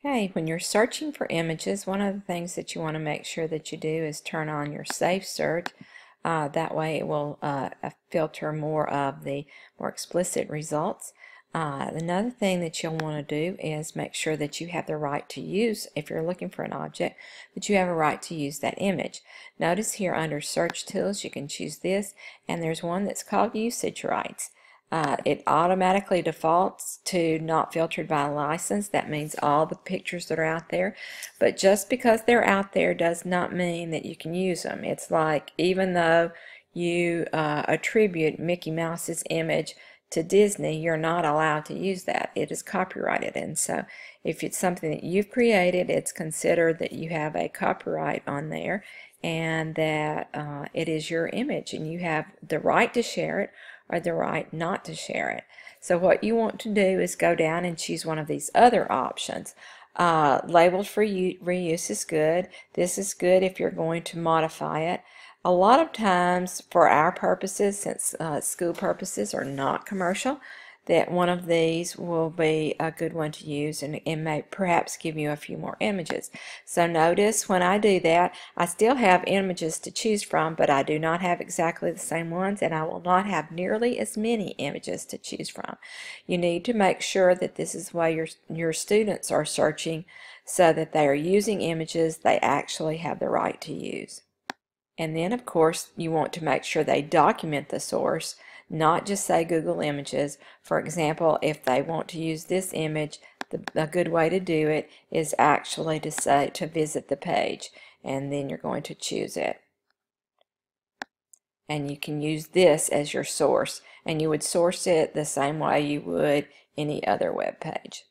Okay, when you're searching for images, one of the things that you want to make sure that you do is turn on your safe search. That way it will filter more of the more explicit results. Another thing that you'll want to do is make sure that you have the right to use, if you're looking for an object, that you have a right to use that image. Notice here under search tools you can choose this, and there's one that's called usage rights. It automatically defaults to not filtered by license. That means all the pictures that are out there. But just because they're out there does not mean that you can use them. It's like even though you attribute Mickey Mouse's image to Disney, you're not allowed to use that. It is copyrighted. And so if it's something that you've created, it's considered that you have a copyright on there and that it is your image and you have the right to share it or the right not to share it. So what you want to do is go down and choose one of these other options. Labeled for reuse is good. This is good if you're going to modify it. A lot of times for our purposes, since school purposes are not commercial, that one of these will be a good one to use and may perhaps give you a few more images. So notice when I do that, I still have images to choose from, but I do not have exactly the same ones, and I will not have nearly as many images to choose from. You need to make sure that this is why your students are searching, so that they are using images they actually have the right to use. And then, of course, you want to make sure they document the source, not just say Google Images. For example, if they want to use this image, a good way to do it is actually to say to visit the page, and then you're going to choose it. And you can use this as your source, and you would source it the same way you would any other web page.